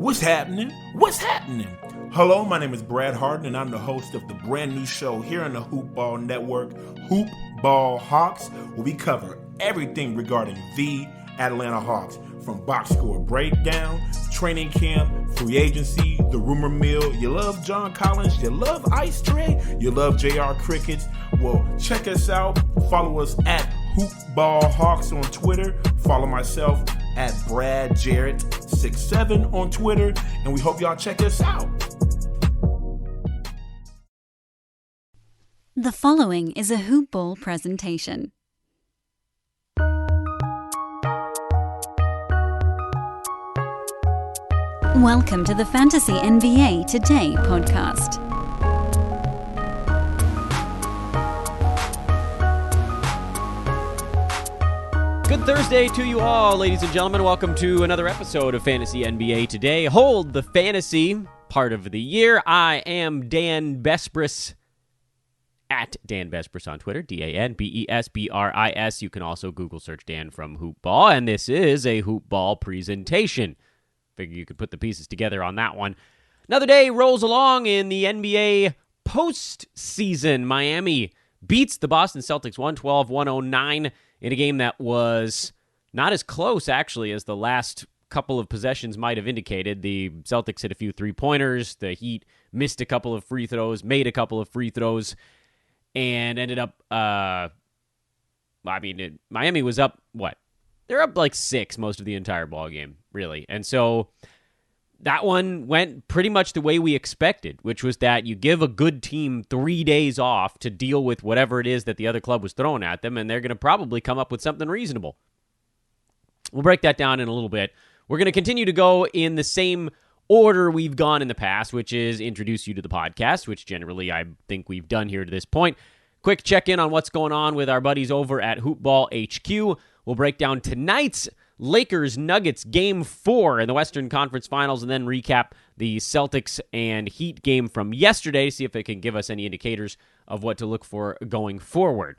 What's happening? What's happening? Hello, my name is Brad Harden, and I'm the host of the brand new show here on the Hoop Ball Network, Hoop Ball Hawks, where we cover everything regarding the Atlanta Hawks, from box score breakdown, training camp, free agency, the rumor mill. You love John Collins, you love Ice Tray, you love JR Crickets. Well, check us out. Follow us at Hoop Ball Hawks on Twitter. Follow myself at Brad Jarrett 67 on Twitter, and we hope y'all check us out. The following is a Hoop Ball presentation. Welcome to the Fantasy NBA Today podcast. Good Thursday to you all, ladies and gentlemen. Welcome to another episode of Fantasy NBA Today. Hold the fantasy part of the year. I am Dan Besbris, at Dan Besbris on Twitter, DanBesbris. You can also Google search Dan from Hoop Ball, and this is a Hoop Ball presentation. Figure you could put the pieces together on that one. Another day rolls along in the NBA postseason. Miami beats the Boston Celtics 112-109 in a game that was not as close, actually, as the last couple of possessions might have indicated. The Celtics hit a few three-pointers. The Heat missed a couple of free throws, made a couple of free throws, and ended up, Miami was up, what? They're up like 6 most of the entire ball game, really. And so that one went pretty much the way we expected, which was that you give a good team 3 days off to deal with whatever it is that the other club was throwing at them, and they're going to probably come up with something reasonable. We'll break that down in a little bit. We're going to continue to go in the same order we've gone in the past, which is introduce you to the podcast, which generally I think we've done here to this point. Quick check-in on what's going on with our buddies over at Hoopball HQ. We'll break down tonight's Lakers-Nuggets Game 4 in the Western Conference Finals, and then recap the Celtics and Heat game from yesterday to see if it can give us any indicators of what to look for going forward.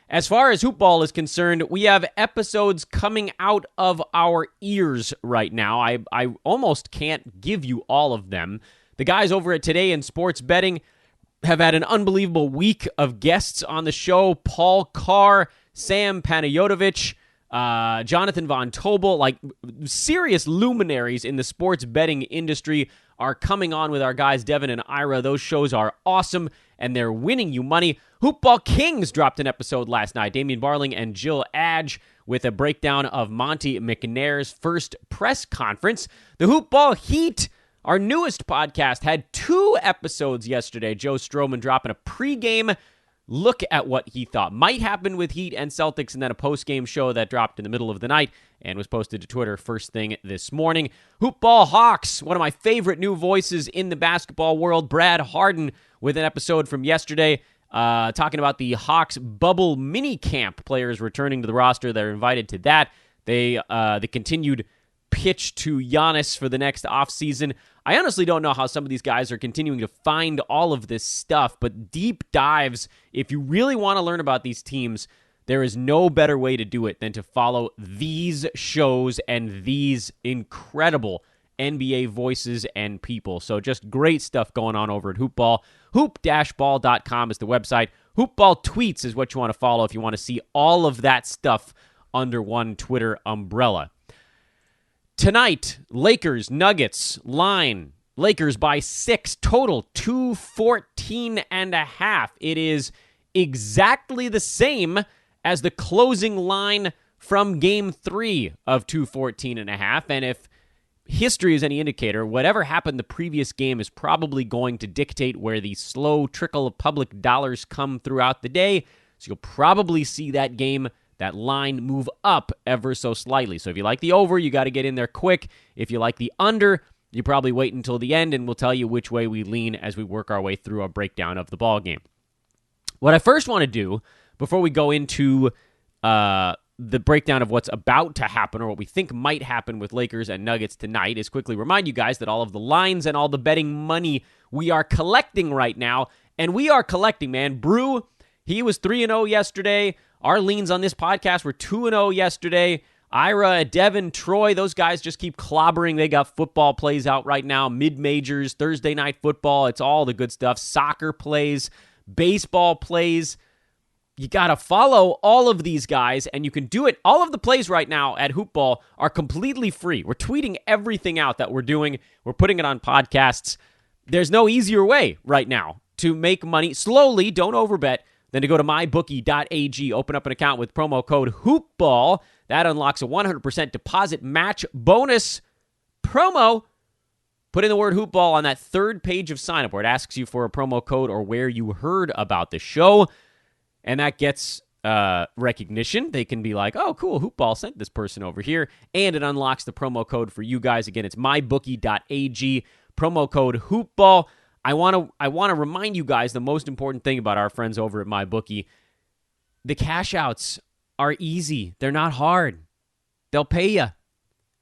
As far as Hoopball is concerned, we have episodes coming out of our ears right now. I almost can't give you all of them. The guys over at Today in Sports Betting have had an unbelievable week of guests on the show. Paul Carr, Sam Panayotovich, Jonathan Von Tobel, like serious luminaries in the sports betting industry are coming on with our guys Devin and Ira. Those shows are awesome, and they're winning you money. Hoopball Kings dropped an episode last night. Damian Barling and Jill Adge with a breakdown of Monty McNair's first press conference. The Hoopball Heat, our newest podcast, had 2 episodes yesterday. Joe Stroman dropping a pregame look at what he thought might happen with Heat and Celtics, and then a post-game show that dropped in the middle of the night and was posted to Twitter first thing this morning. Hoopball Hawks, one of my favorite new voices in the basketball world, Brad Harden, with an episode from yesterday talking about the Hawks bubble mini camp players returning to the roster. They're invited to that. The continued pitch to Giannis for the next offseason. I honestly don't know how some of these guys are continuing to find all of this stuff, but deep dives, if you really want to learn about these teams, there is no better way to do it than to follow these shows and these incredible NBA voices and people. So just great stuff going on over at Hoopball. Hoop-ball.com is the website. Hoopball Tweets is what you want to follow if you want to see all of that stuff under one Twitter umbrella. Tonight, Lakers, Nuggets, line. Lakers by 6, total 214.5. It is exactly the same as the closing line from Game 3 of 214.5. And if history is any indicator, whatever happened the previous game is probably going to dictate where the slow trickle of public dollars come throughout the day. So you'll probably see that line move up ever so slightly. So if you like the over, you got to get in there quick. If you like the under, you probably wait until the end, and we'll tell you which way we lean as we work our way through a breakdown of the ball game. What I first want to do, before we go into the breakdown of what's about to happen or what we think might happen with Lakers and Nuggets tonight, is quickly remind you guys that all of the lines and all the betting money we are collecting right now, and we are collecting, man. Brew, he was 3-0 yesterday. Our leans on this podcast were 2-0 yesterday. Ira, Devin, Troy, those guys just keep clobbering. They got football plays out right now, mid-majors, Thursday night football. It's all the good stuff. Soccer plays, baseball plays. You got to follow all of these guys, and you can do it. All of the plays right now at Hoopball are completely free. We're tweeting everything out that we're doing. We're putting it on podcasts. There's no easier way right now to make money slowly, don't overbet, than to go to mybookie.ag, open up an account with promo code HOOPBALL. That unlocks a 100% deposit match bonus promo. Put in the word HOOPBALL on that third page of sign-up where it asks you for a promo code or where you heard about the show. And that gets recognition. They can be like, oh, cool, Hoopball sent this person over here. And it unlocks the promo code for you guys. Again, it's mybookie.ag, promo code Hoopball. I want to remind you guys the most important thing about our friends over at MyBookie. The cash outs are easy. They're not hard. They'll pay you.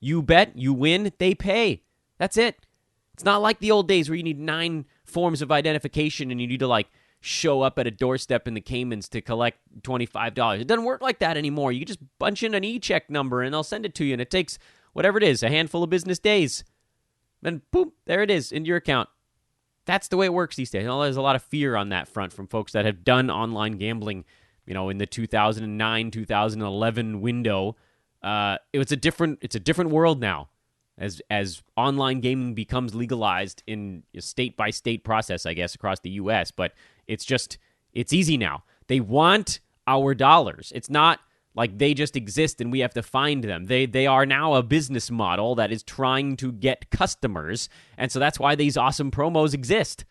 You bet, you win, they pay. That's it. It's not like the old days where you need 9 forms of identification and you need to show up at a doorstep in the Caymans to collect $25. It doesn't work like that anymore. You just punch in an e-check number and they'll send it to you, and it takes whatever it is, a handful of business days. And boom, there it is in your account. That's the way it works these days. There's a lot of fear on that front from folks that have done online gambling, in the 2009, 2011 window. It's a different world now as online gaming becomes legalized in a state-by-state process, I guess, across the U.S., but it's easy now. They want our dollars. It's not like they just exist and we have to find them. They are now a business model that is trying to get customers, and so that's why these awesome promos exist.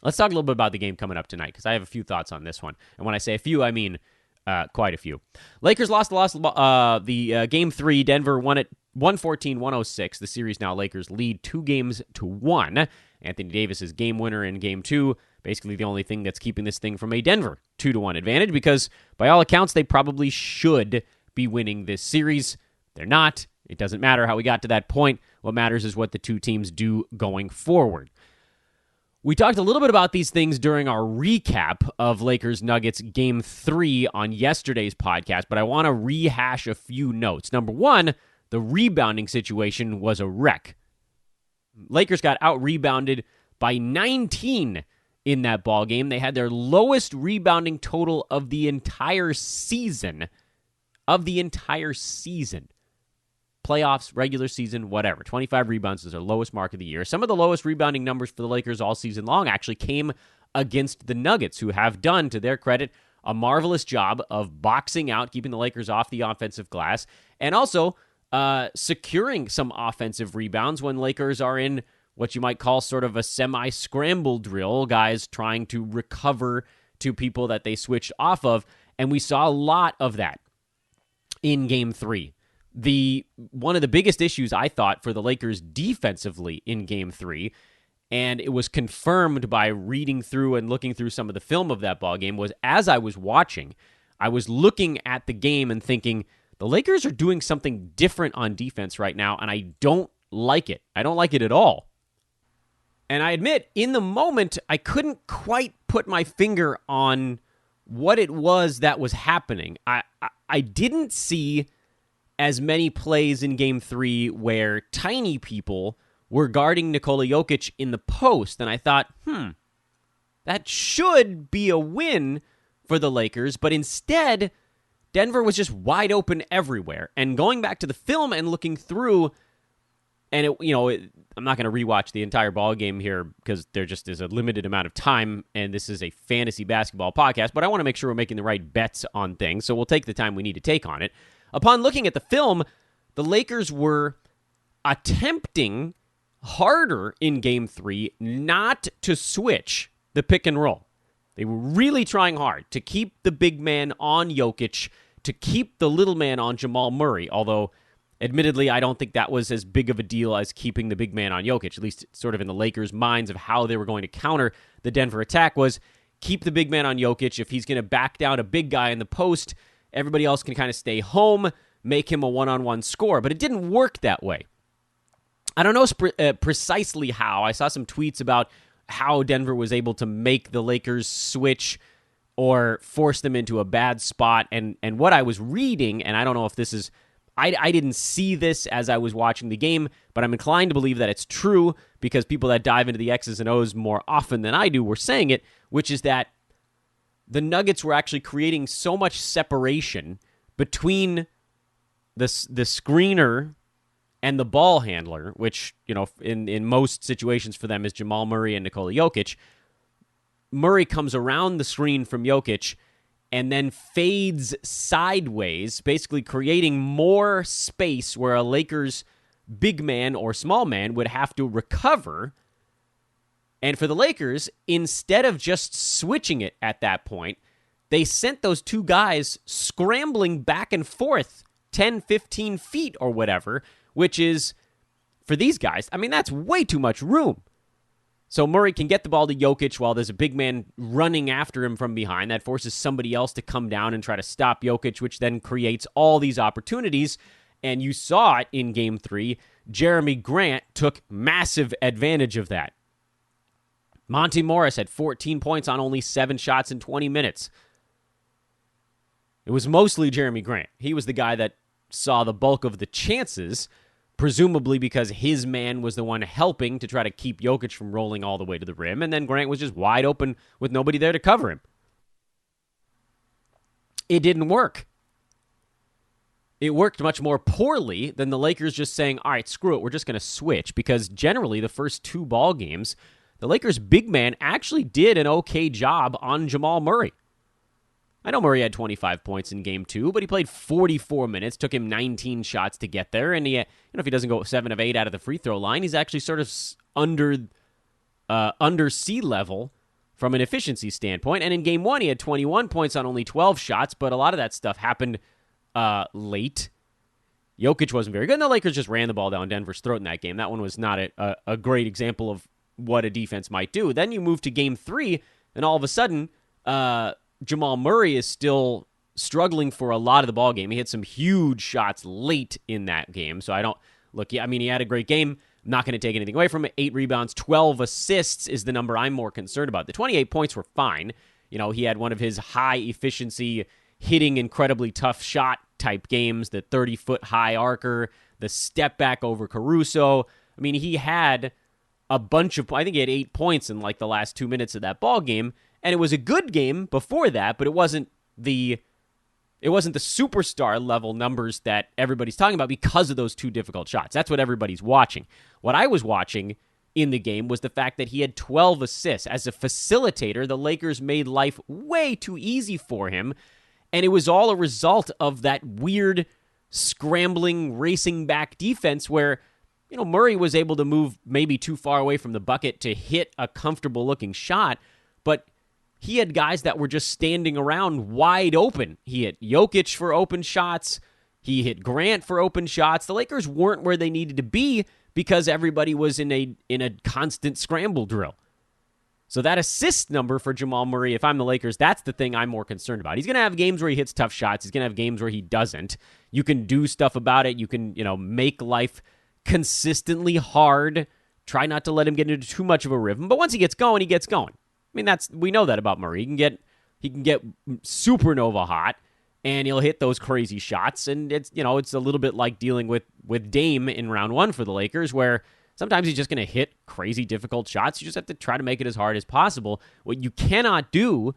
Let's talk a little bit about the game coming up tonight, because I have a few thoughts on this one. And when I say a few, I mean quite a few. Lakers lost the Game 3. Denver won it 114-106. The series now Lakers lead 2-1. Anthony Davis is game winner in Game 2. Basically the only thing that's keeping this thing from a Denver 2-1 advantage, because by all accounts, they probably should be winning this series. They're not. It doesn't matter how we got to that point. What matters is what the two teams do going forward. We talked a little bit about these things during our recap of Lakers-Nuggets Game 3 on yesterday's podcast, but I want to rehash a few notes. Number one, the rebounding situation was a wreck. Lakers got out-rebounded by 19 in that ball game. They had their lowest rebounding total of the entire season. Playoffs, regular season, whatever. 25 rebounds is their lowest mark of the year. Some of the lowest rebounding numbers for the Lakers all season long actually came against the Nuggets, who have done, to their credit, a marvelous job of boxing out, keeping the Lakers off the offensive glass, and also securing some offensive rebounds when Lakers are in what you might call sort of a semi-scramble drill, guys trying to recover to people that they switched off of, and we saw a lot of that in Game 3. One of the biggest issues, I thought, for the Lakers defensively in Game 3, and it was confirmed by reading through and looking through some of the film of that ball game, was as I was watching, I was looking at the game and thinking, the Lakers are doing something different on defense right now, and I don't like it. I don't like it at all. And I admit, in the moment, I couldn't quite put my finger on what it was that was happening. I didn't see as many plays in Game 3 where tiny people were guarding Nikola Jokic in the post, and I thought, that should be a win for the Lakers, but instead, Denver was just wide open everywhere. And going back to the film and looking through, and I'm not going to rewatch the entire ball game here because there just is a limited amount of time, and this is a fantasy basketball podcast, but I want to make sure we're making the right bets on things, so we'll take the time we need to take on it. Upon looking at the film, the Lakers were attempting harder in Game 3 not to switch the pick and roll. They were really trying hard to keep the big man on Jokic, to keep the little man on Jamal Murray, although admittedly I don't think that was as big of a deal as keeping the big man on Jokic, at least sort of in the Lakers' minds of how they were going to counter the Denver attack was keep the big man on Jokic. If he's going to back down a big guy in the post, everybody else can kind of stay home, make him a one-on-one score. But it didn't work that way. I don't know precisely how. I saw some tweets about how Denver was able to make the Lakers switch or force them into a bad spot. And what I was reading, and I don't know if this is, I didn't see this as I was watching the game, but I'm inclined to believe that it's true because people that dive into the X's and O's more often than I do were saying it, which is that the Nuggets were actually creating so much separation between the screener and the ball handler, which, in most situations for them is Jamal Murray and Nikola Jokic. Murray comes around the screen from Jokic and then fades sideways, basically creating more space where a Lakers big man or small man would have to recover. And for the Lakers, instead of just switching it at that point, they sent those two guys scrambling back and forth 10, 15 feet or whatever, which is, for these guys, that's way too much room. So Murray can get the ball to Jokic while there's a big man running after him from behind. That forces somebody else to come down and try to stop Jokic, which then creates all these opportunities. And you saw it in Game 3. Jeremy Grant took massive advantage of that. Monty Morris had 14 points on only 7 shots in 20 minutes. It was mostly Jeremy Grant. He was the guy that saw the bulk of the chances, presumably because his man was the one helping to try to keep Jokic from rolling all the way to the rim, and then Grant was just wide open with nobody there to cover him. It didn't work. It worked much more poorly than the Lakers just saying, all right, screw it, we're just going to switch, because generally the first 2 ball games, the Lakers' big man actually did an okay job on Jamal Murray. I know Murray had 25 points in Game 2, but he played 44 minutes, took him 19 shots to get there, and he, if he doesn't go 7 of 8 out of the free throw line, he's actually sort of under sea level from an efficiency standpoint. And in Game 1, he had 21 points on only 12 shots, but a lot of that stuff happened late. Jokic wasn't very good, and the Lakers just ran the ball down Denver's throat in that game. That one was not a great example of what a defense might do. Then you move to Game 3, and all of a sudden, Jamal Murray is still struggling for a lot of the ball game. He hit some huge shots late in that game. So he had a great game. I'm not going to take anything away from it. 8 rebounds, 12 assists is the number I'm more concerned about. The 28 points were fine. He had one of his high efficiency, hitting incredibly tough shot type games, the 30-foot high arcer, the step back over Caruso. He had a bunch of, I think he had 8 points in the last 2 minutes of that ball game. And it was a good game before that, but it wasn't the superstar level numbers that everybody's talking about because of those 2 difficult shots. That's what everybody's watching. What I was watching in the game was the fact that he had 12 assists. As a facilitator, the Lakers made life way too easy for him, and it was all a result of that weird scrambling, racing back defense where Murray was able to move maybe too far away from the bucket to hit a comfortable-looking shot, but he had guys that were just standing around wide open. He hit Jokic for open shots. He hit Grant for open shots. The Lakers weren't where they needed to be because everybody was in a constant scramble drill. So that assist number for Jamal Murray, if I'm the Lakers, that's the thing I'm more concerned about. He's going to have games where he hits tough shots. He's going to have games where he doesn't. You can do stuff about it. You can, make life consistently hard. Try not to let him get into too much of a rhythm. But once he gets going, he gets going. We know that about Murray. He can get supernova hot, and he'll hit those crazy shots. And it's a little bit like dealing with Dame in round 1 for the Lakers, where sometimes he's just going to hit crazy difficult shots. You just have to try to make it as hard as possible. What you cannot do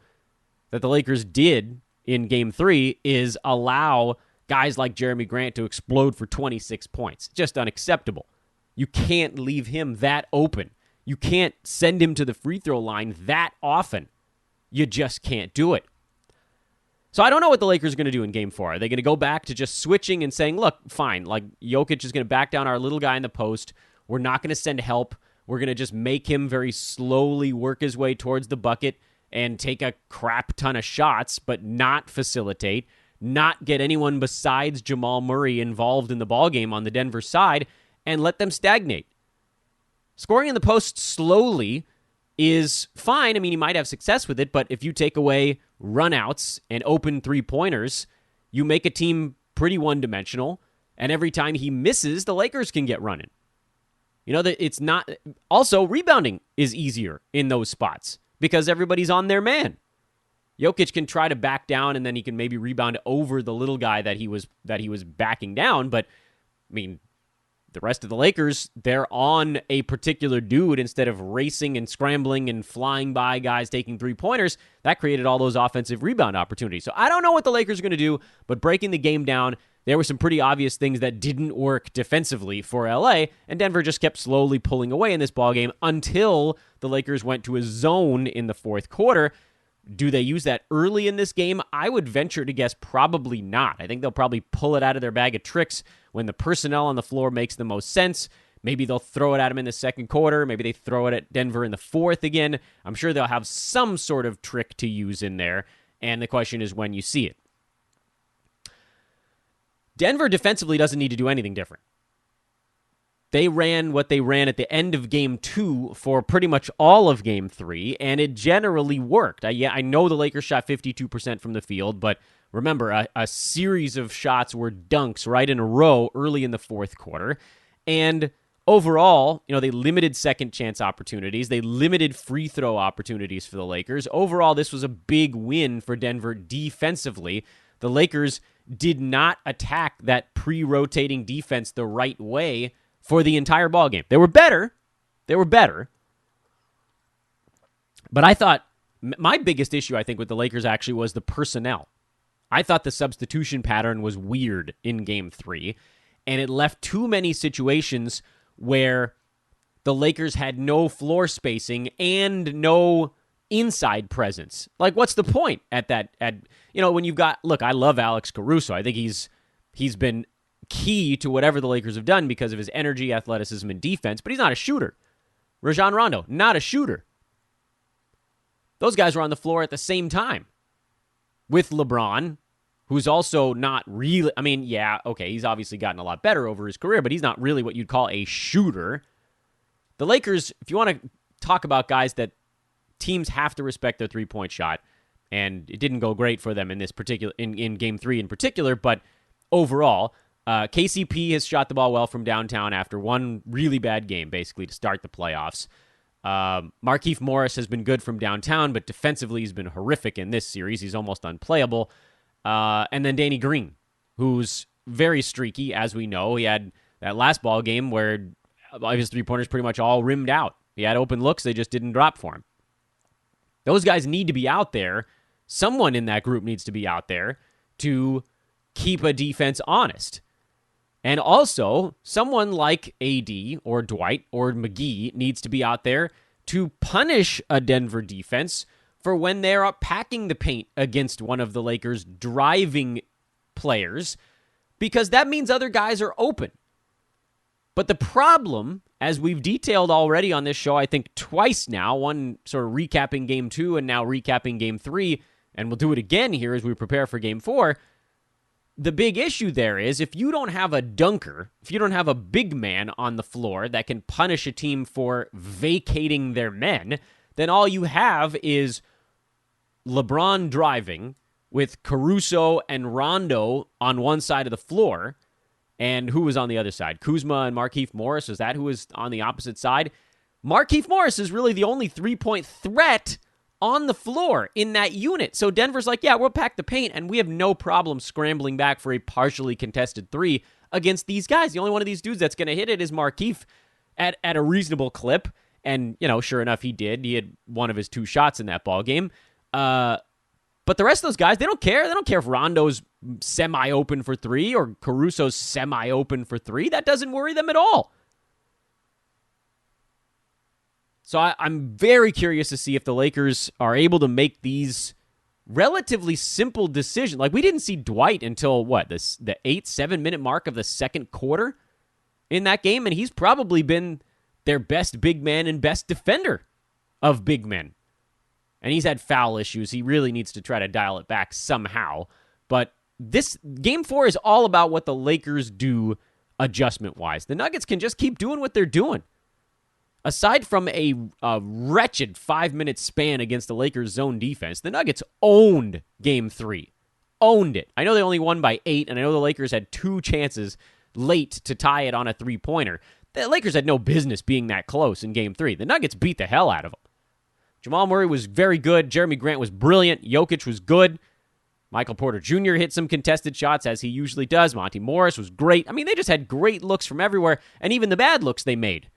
that the Lakers did in Game 3 is allow guys like Jeremy Grant to explode for 26 points. Just unacceptable. You can't leave him that open. You can't send him to the free throw line that often. You just can't do it. So I don't know what the Lakers are going to do in Game 4. Are they going to go back to just switching and saying, look, fine, Jokic is going to back down our little guy in the post. We're not going to send help. We're going to just make him very slowly work his way towards the bucket and take a crap ton of shots, but not facilitate, not get anyone besides Jamal Murray involved in the ballgame on the Denver side, and let them stagnate. Scoring in the post slowly is fine. You might have success with it, but if you take away runouts and open three-pointers, you make a team pretty one-dimensional, and every time he misses, the Lakers can get running. That it's not... Also, rebounding is easier in those spots because everybody's on their man. Jokic can try to back down, and then he can maybe rebound over the little guy that he was backing down. But, I mean, the rest of the Lakers, they're on a particular dude instead of racing and scrambling and flying by guys taking three-pointers. That created all those offensive rebound opportunities. So I don't know what the Lakers are going to do, but breaking the game down, there were some pretty obvious things that didn't work defensively for LA, and Denver just kept slowly pulling away in this ballgame until the Lakers went to a zone in the fourth quarter. Do they use that early in this game? I would venture to guess probably not. I think they'll probably pull it out of their bag of tricks when the personnel on the floor makes the most sense. Maybe they'll throw it at them in the second quarter. Maybe they throw it at Denver in the fourth again. I'm sure they'll have some sort of trick to use in there, and the question is when you see it. Denver defensively doesn't need to do anything different. They ran what they ran at the end of Game 2 for pretty much all of Game 3, and it generally worked. I know the Lakers shot 52% from the field, but remember, a series of shots were dunks right in a row early in the fourth quarter. And overall, they limited second chance opportunities. They limited free throw opportunities for the Lakers. Overall, this was a big win for Denver defensively. The Lakers did not attack that pre-rotating defense the right way for the entire ballgame. They were better. But I thought my biggest issue, I think, with the Lakers actually was the personnel. I thought the substitution pattern was weird in Game 3, and it left too many situations where the Lakers had no floor spacing and no inside presence. Like, what's the point at that? When you've got, look, I love Alex Caruso. I think he's been key to whatever the Lakers have done because of his energy, athleticism, and defense, but he's not a shooter. Rajon Rondo, not a shooter. Those guys were on the floor at the same time with LeBron, who's also not really, he's obviously gotten a lot better over his career, but he's not really what you'd call a shooter. The Lakers, if you want to talk about guys that teams have to respect their three-point shot, and it didn't go great for them in this particular in Game 3 in particular, but overall, KCP has shot the ball well from downtown after one really bad game, basically, to start the playoffs. Markief Morris has been good from downtown, but defensively he's been horrific in this series. He's almost unplayable. And then Danny Green, who's very streaky, as we know. He had that last ball game where his three-pointers pretty much all rimmed out. He had open looks, they just didn't drop for him. Those guys need to be out there. Someone in that group needs to be out there to keep a defense honest. And also, someone like AD or Dwight or McGee needs to be out there to punish a Denver defense for when they're packing the paint against one of the Lakers' driving players, because that means other guys are open. But the problem, as we've detailed already on this show, I think twice now, one sort of recapping Game 2 and now recapping Game 3, and we'll do it again here as we prepare for Game 4, the big issue there is if you don't have a dunker, if you don't have a big man on the floor that can punish a team for vacating their men, then all you have is LeBron driving with Caruso and Rondo on one side of the floor. And who was on the other side? Kuzma and Markief Morris. Is that who was on the opposite side? Markief Morris is really the only three-point threat on the floor in that unit. So Denver's like, yeah, we'll pack the paint, and we have no problem scrambling back for a partially contested three against these guys. The only one of these dudes that's going to hit it is Markief at a reasonable clip. And, sure enough, he did. He had one of his two shots in that ball game. But the rest of those guys, they don't care. They don't care if Rondo's semi-open for three or Caruso's semi-open for three. That doesn't worry them at all. So I'm very curious to see if the Lakers are able to make these relatively simple decisions. Like, we didn't see Dwight until, the 7 minute mark of the second quarter in that game, and he's probably been their best big man and best defender of big men. And he's had foul issues. He really needs to try to dial it back somehow. But this Game 4 is all about what the Lakers do adjustment-wise. The Nuggets can just keep doing what they're doing. Aside from a wretched 5-minute span against the Lakers' zone defense, the Nuggets owned Game 3. Owned it. I know they only won by 8, and I know the Lakers had 2 chances late to tie it on a three-pointer. The Lakers had no business being that close in Game 3. The Nuggets beat the hell out of them. Jamal Murray was very good. Jeremy Grant was brilliant. Jokic was good. Michael Porter Jr. hit some contested shots, as he usually does. Monty Morris was great. I mean, they just had great looks from everywhere, and even the bad looks they made.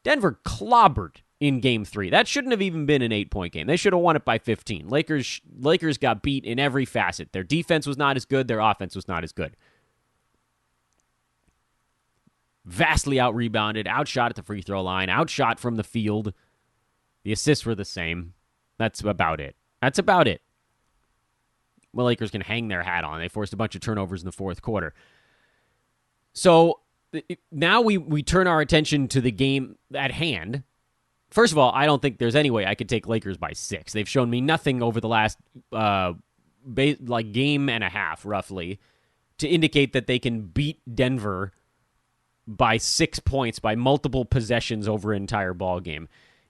Denver clobbered in Game 3. That shouldn't have even been an 8-point game. They should have won it by 15. Lakers got beat in every facet. Their defense was not as good. Their offense was not as good. Vastly out-rebounded, outshot at the free throw line, outshot from the field. The assists were the same. That's about it. Well, Lakers can hang their hat on. They forced a bunch of turnovers in the fourth quarter. So now we turn our attention to the game at hand. First of all, I don't think there's any way I could take Lakers by 6. They've shown me nothing over the last game and a half, roughly, to indicate that they can beat Denver by 6 points, by multiple possessions over an entire ball game.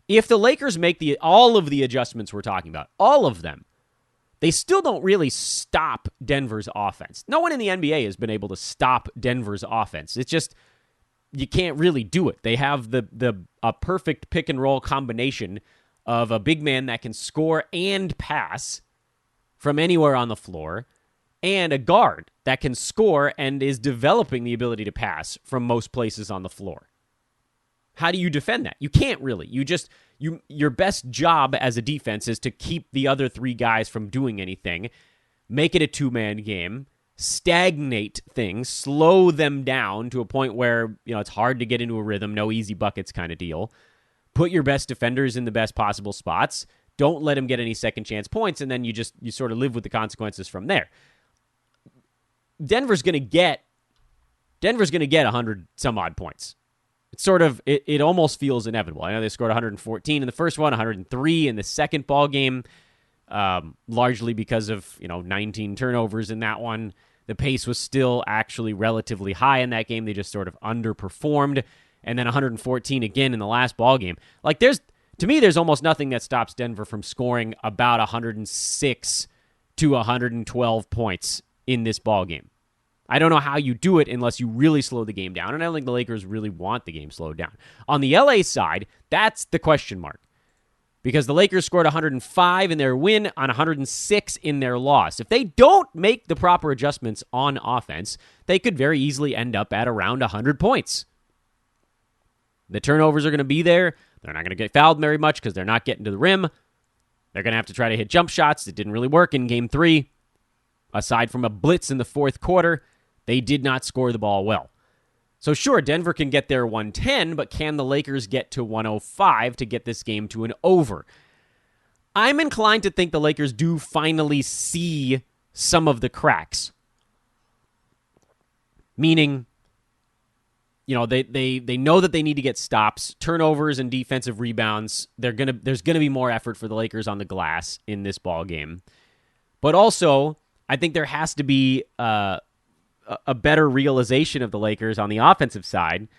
If the Lakers make all of the adjustments we're talking about, all of them, they still don't really stop Denver's offense. No one in the NBA has been able to stop Denver's offense. It's just, you can't really do it. They have a perfect pick and roll combination of a big man that can score and pass from anywhere on the floor, and a guard that can score and is developing the ability to pass from most places on the floor. How do you defend that? You can't really. Your best job as a defense is to keep the other 3 guys from doing anything, make it a 2-man game, stagnate things, slow them down to a point where, it's hard to get into a rhythm, no easy buckets kind of deal. Put your best defenders in the best possible spots. Don't let them get any second chance points, and then you sort of live with the consequences from there. Denver's going to get 100 some odd points. It's sort of, it almost feels inevitable. I know they scored 114 in the first one, 103 in the second ball game, largely because of, 19 turnovers in that one. The pace was still actually relatively high in that game. They just sort of underperformed. And then 114 again in the last ball game. Like, to me, there's almost nothing that stops Denver from scoring about 106 to 112 points in this ball game. I don't know how you do it unless you really slow the game down, and I don't think the Lakers really want the game slowed down. On the LA side, that's the question mark, because the Lakers scored 105 in their win on 106 in their loss. If they don't make the proper adjustments on offense, they could very easily end up at around 100 points. The turnovers are going to be there. They're not going to get fouled very much because they're not getting to the rim. They're going to have to try to hit jump shots. It didn't really work in Game 3. Aside from a blitz in the fourth quarter, they did not score the ball well. So sure, Denver can get their 110, but can the Lakers get to 105 to get this game to an over? I'm inclined to think the Lakers do finally see some of the cracks. Meaning, they know that they need to get stops, turnovers, and defensive rebounds. There's gonna be more effort for the Lakers on the glass in this ball game. But also, I think there has to be a better realization of the Lakers on the offensive side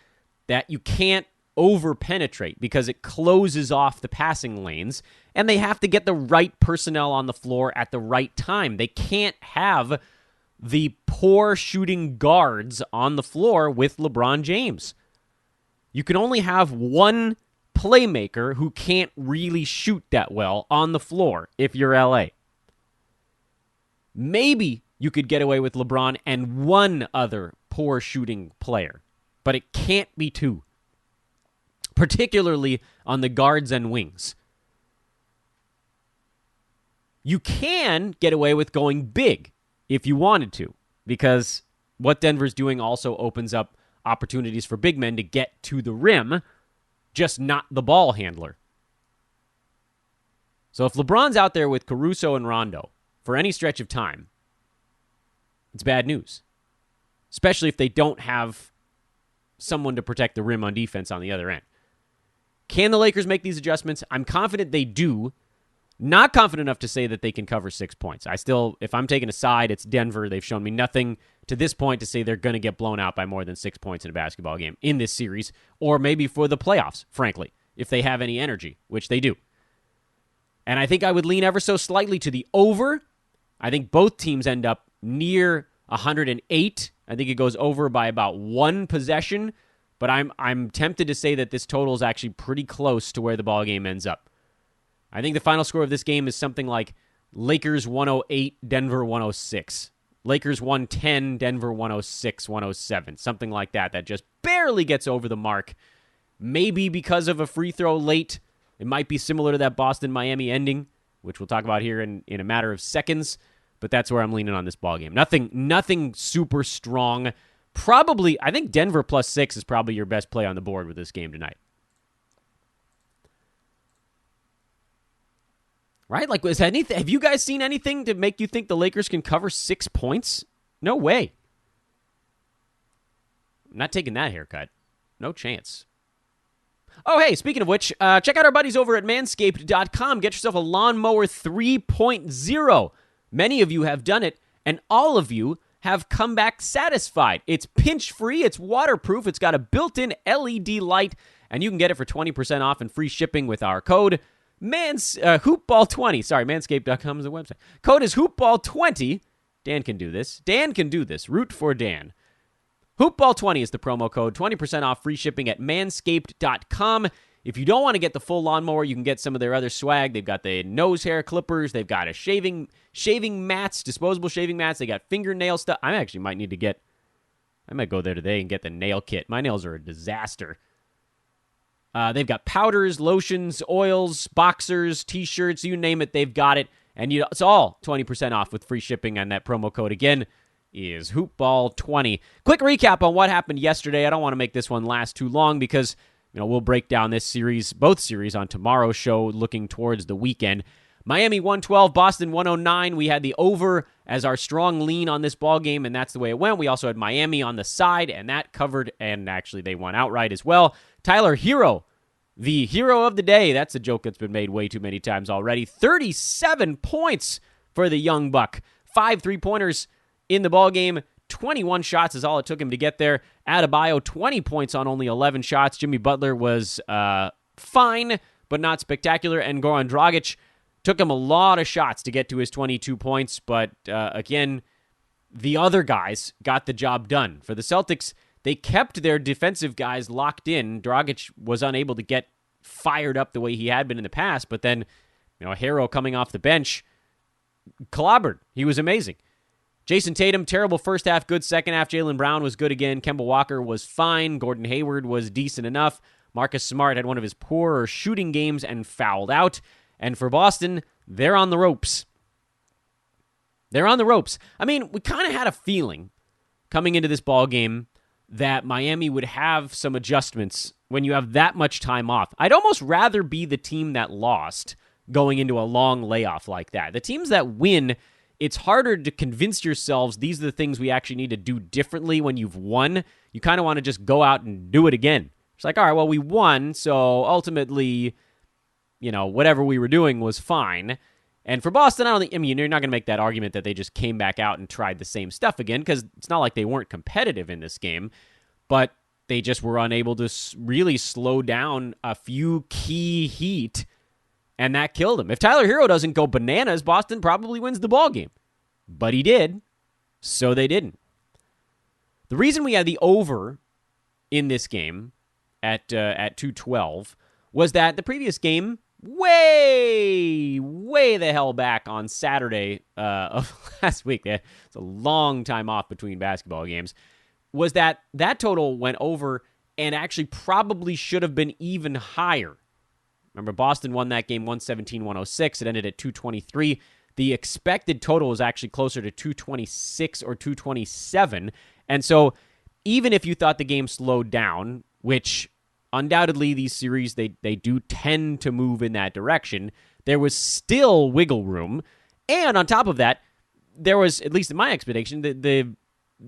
that you can't over-penetrate because it closes off the passing lanes, and they have to get the right personnel on the floor at the right time. They can't have the poor shooting guards on the floor with LeBron James. You can only have one playmaker who can't really shoot that well on the floor if you're LA. Maybe you could get away with LeBron and one other poor shooting player, but it can't be 2, particularly on the guards and wings. You can get away with going big if you wanted to, because what Denver's doing also opens up opportunities for big men to get to the rim, just not the ball handler. So if LeBron's out there with Caruso and Rondo for any stretch of time, it's bad news, especially if they don't have someone to protect the rim on defense on the other end. Can the Lakers make these adjustments? I'm confident they do. Not confident enough to say that they can cover 6 points. If I'm taking a side, it's Denver. They've shown me nothing to this point to say they're going to get blown out by more than 6 points in a basketball game in this series, or maybe for the playoffs, frankly, if they have any energy, which they do. And I think I would lean ever so slightly to the over. I think both teams end up near 108. I think it goes over by about 1 possession, but I'm tempted to say that this total is actually pretty close to where the ball game ends up. I think the final score of this game is something like Lakers 108, Denver 106. Lakers 110, Denver 106, 107. Something like that just barely gets over the mark. Maybe because of a free throw late. It might be similar to that Boston-Miami ending, which we'll talk about here in a matter of seconds. But that's where I'm leaning on this ballgame. Nothing super strong. Probably, I think Denver +6 is probably your best play on the board with this game tonight. Right? Like, have you guys seen anything to make you think the Lakers can cover 6 points? No way. I'm not taking that haircut. No chance. Oh, hey, speaking of which, check out our buddies over at Manscaped.com. Get yourself a Lawnmower 3.0. Many of you have done it, and all of you have come back satisfied. It's pinch-free, it's waterproof, it's got a built-in LED light, and you can get it for 20% off and free shipping with our code Hoopball20. Sorry, Manscaped.com is the website. Code is Hoopball20. Dan can do this. Dan can do this. Root for Dan. Hoopball20 is the promo code. 20% off free shipping at Manscaped.com. If you don't want to get the full lawnmower, you can get some of their other swag. They've got the nose hair clippers. They've got a shaving mats, disposable shaving mats. They got fingernail stuff. I might go there today and get the nail kit. My nails are a disaster. They've got powders, lotions, oils, boxers, T-shirts, you name it, they've got it. And it's all 20% off with free shipping, and that promo code, again, is Hoopball20. Quick recap on what happened yesterday. I don't want to make this one last too long because we'll break down both series on tomorrow's show looking towards the weekend. Miami 112, Boston 109. We had the over as our strong lean on this ball game, and that's the way it went. We also had Miami on the side, and that covered, and actually they won outright as well. Tyler Hero, the hero of the day. That's a joke that's been made way too many times already. 37 points for the young buck. 5 3-pointers in the ball game. 21 shots is all it took him to get there. Adebayo, 20 points on only 11 shots. Jimmy Butler was fine, but not spectacular. And Goran Dragic took him a lot of shots to get to his 22 points. But again, the other guys got the job done. For the Celtics, they kept their defensive guys locked in. Dragic was unable to get fired up the way he had been in the past. But then, Harrow coming off the bench, clobbered. He was amazing. Jason Tatum, terrible first half, good second half. Jaylen Brown was good again. Kemba Walker was fine. Gordon Hayward was decent enough. Marcus Smart had one of his poorer shooting games and fouled out. And for Boston, they're on the ropes. They're on the ropes. I mean, we kind of had a feeling coming into this ball game that Miami would have some adjustments when you have that much time off. I'd almost rather be the team that lost going into a long layoff like that. The teams that win, it's harder to convince yourselves these are the things we actually need to do differently when you've won. You kind of want to just go out and do it again. It's like, all right, well, we won, so ultimately, whatever we were doing was fine. And for Boston, you're not going to make that argument that they just came back out and tried the same stuff again, because it's not like they weren't competitive in this game, but they just were unable to really slow down a few key heat, and that killed them. If Tyler Hero doesn't go bananas, Boston probably wins the ball game. But he did, so they didn't. The reason we had the over in this game at 212 was that the previous game, way the hell back on Saturday of last week, it's a long time off between basketball games, was that total went over and actually probably should have been even higher. Remember, Boston won that game 117-106. It ended at 223. The expected total was actually closer to 226 or 227. And so even if you thought the game slowed down, which undoubtedly these series, they do tend to move in that direction, there was still wiggle room. And on top of that, there was, at least in my expectation,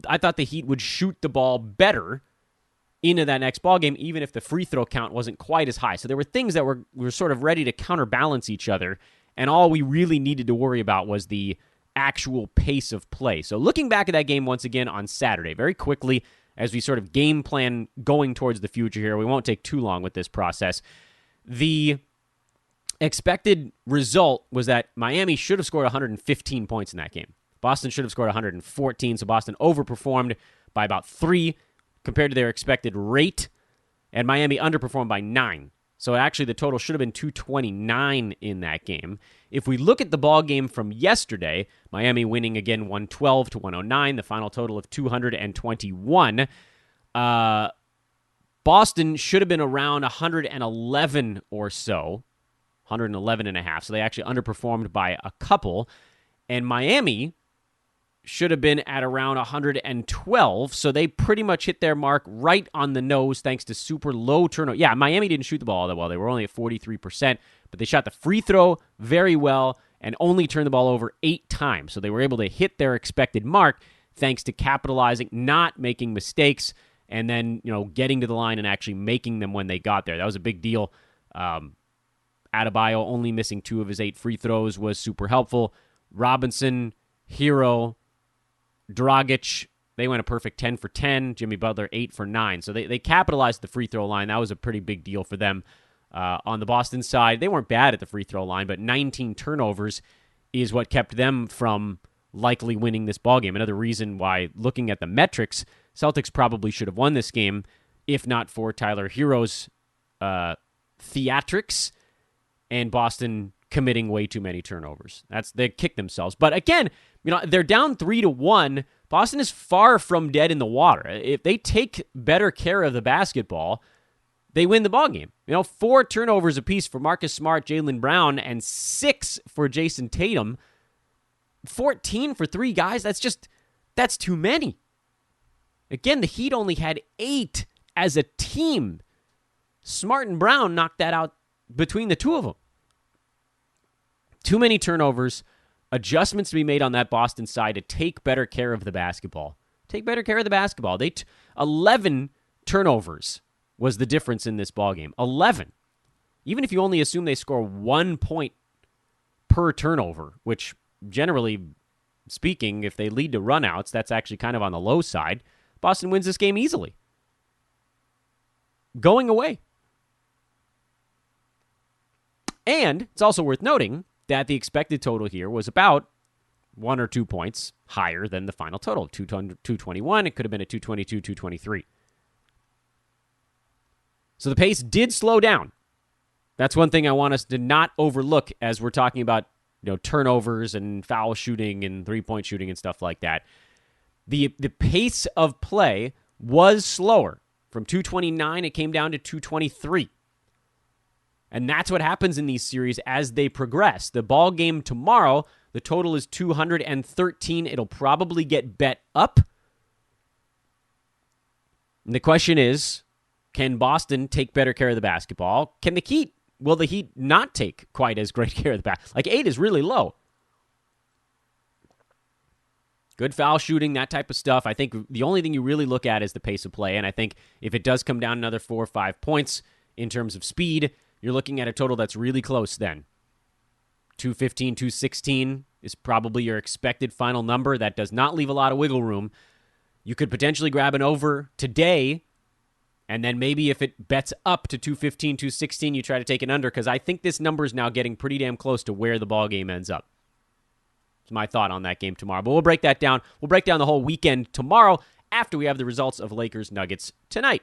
I thought the Heat would shoot the ball better into that next ball game, even if the free throw count wasn't quite as high. So there were things that were sort of ready to counterbalance each other, and all we really needed to worry about was the actual pace of play. So looking back at that game once again on Saturday, very quickly, as we sort of game plan going towards the future here, we won't take too long with this process. The expected result was that Miami should have scored 115 points in that game. Boston should have scored 114, so Boston overperformed by about 3 compared to their expected rate, and Miami underperformed by 9. So actually the total should have been 229 in that game. If we look at the ball game from yesterday, Miami winning again 112 to 109, the final total of 221. Boston should have been around 111 or so, 111 and a half. So they actually underperformed by a couple. And Miami should have been at around 112, so they pretty much hit their mark right on the nose thanks to super low turnover. Yeah, Miami didn't shoot the ball all that well. They were only at 43%, but they shot the free throw very well and only turned the ball over 8 times. So they were able to hit their expected mark thanks to capitalizing, not making mistakes, and then getting to the line and actually making them when they got there. That was a big deal. Adebayo only missing 2 of his 8 free throws was super helpful. Robinson, Hero, Dragic, they went a perfect 10 for 10. Jimmy Butler, 8 for 9. So they capitalized the free throw line. That was a pretty big deal for them. On the Boston side, they weren't bad at the free throw line, but 19 turnovers is what kept them from likely winning this ballgame. Another reason why, looking at the metrics, Celtics probably should have won this game if not for Tyler Hero's theatrics and Boston committing way too many turnovers. They kicked themselves. But again, they're down 3-1. Boston is far from dead in the water. If they take better care of the basketball, they win the ballgame. 4 turnovers apiece for Marcus Smart, Jaylen Brown, and 6 for Jason Tatum. 14 for 3 guys. That's too many. Again, the Heat only had 8 as a team. Smart and Brown knocked that out between the two of them. Too many turnovers. Adjustments to be made on that Boston side to take better care of the basketball. 11 turnovers was the difference in this ballgame. 11. Even if you only assume they score 1 point per turnover, which generally speaking, if they lead to runouts, that's actually kind of on the low side. Boston wins this game easily. Going away. And it's also worth noting that the expected total here was about 1 or 2 points higher than the final total. 221. It could have been a 222, 223. So the pace did slow down. That's one thing I want us to not overlook as we're talking about turnovers and foul shooting and three-point shooting and stuff like that. The pace of play was slower. From 229, it came down to 223. And that's what happens in these series as they progress. The ball game tomorrow, the total is 213. It'll probably get bet up. And the question is, can Boston take better care of the basketball? Can the Heat? Will the Heat not take quite as great care of the basketball? Like 8 is really low. Good foul shooting, that type of stuff. I think the only thing you really look at is the pace of play. And I think if it does come down another 4 or 5 points in terms of speed, you're looking at a total that's really close then. 215, 216 is probably your expected final number. That does not leave a lot of wiggle room. You could potentially grab an over today, and then maybe if it bets up to 215, 216, you try to take an under, because I think this number is now getting pretty damn close to where the ball game ends up. It's my thought on that game tomorrow. But we'll break that down. We'll break down the whole weekend tomorrow after we have the results of Lakers Nuggets tonight.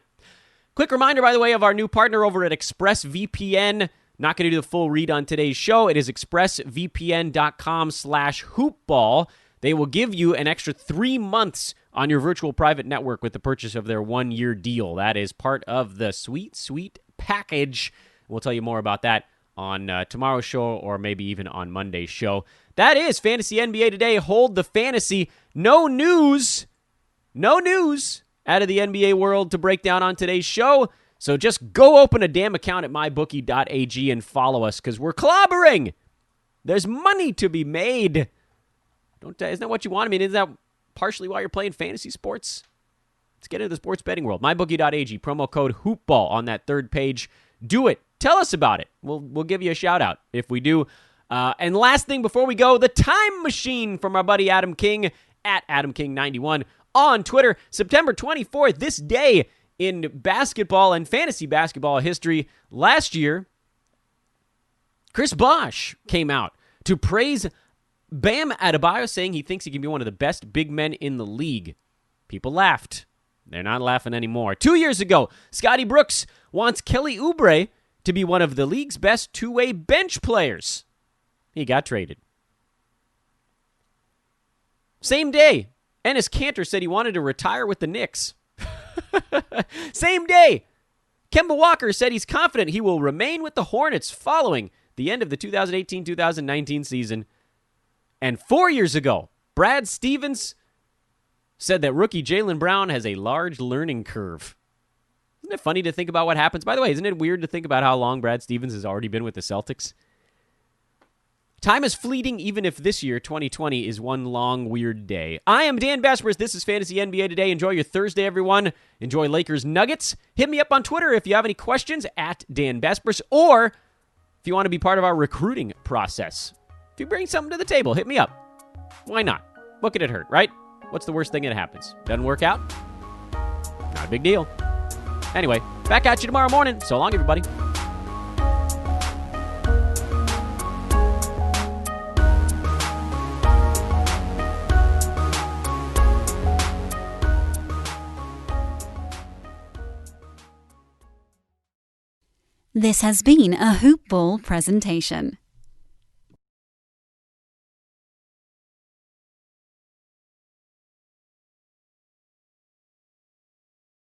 Quick reminder, by the way, of our new partner over at ExpressVPN. Not going to do the full read on today's show. It is expressvpn.com/hoopball. They will give you an extra 3 months on your virtual private network with the purchase of their 1-year deal. That is part of the sweet, sweet package. We'll tell you more about that on tomorrow's show or maybe even on Monday's show. That is Fantasy NBA Today. Hold the fantasy. No news out of the NBA world to break down on today's show. So just go open a damn account at mybookie.ag and follow us, because we're clobbering. There's money to be made. Isn't that what you want? I mean, isn't that partially why you're playing fantasy sports? Let's get into the sports betting world. Mybookie.ag, promo code HoopBall on that third page. Do it. Tell us about it. We'll give you a shout out if we do. And last thing before we go, the time machine from our buddy Adam King at AdamKing91 on Twitter. September 24th, this day in basketball and fantasy basketball history. Last year, Chris Bosh came out to praise Bam Adebayo, saying he thinks he can be one of the best big men in the league. People laughed. They're not laughing anymore. 2 years ago, Scotty Brooks wants Kelly Oubre to be one of the league's best two-way bench players. He got traded. Same day, Enes Kanter said he wanted to retire with the Knicks. Same day, Kemba Walker said he's confident he will remain with the Hornets following the end of the 2018-2019 season. And 4 years ago, Brad Stevens said that rookie Jaylen Brown has a large learning curve. Isn't it funny to think about what happens? By the way, isn't it weird to think about how long Brad Stevens has already been with the Celtics? Time is fleeting, even if this year, 2020, is one long, weird day. I am Dan Vespers. This is Fantasy NBA Today. Enjoy your Thursday, everyone. Enjoy Lakers Nuggets. Hit me up on Twitter if you have any questions, at Dan Vespers, or if you want to be part of our recruiting process. If you bring something to the table, hit me up. Why not? What could it hurt, right? What's the worst thing that happens? Doesn't work out? Not a big deal. Anyway, back at you tomorrow morning. So long, everybody. This has been a Hoop Ball presentation.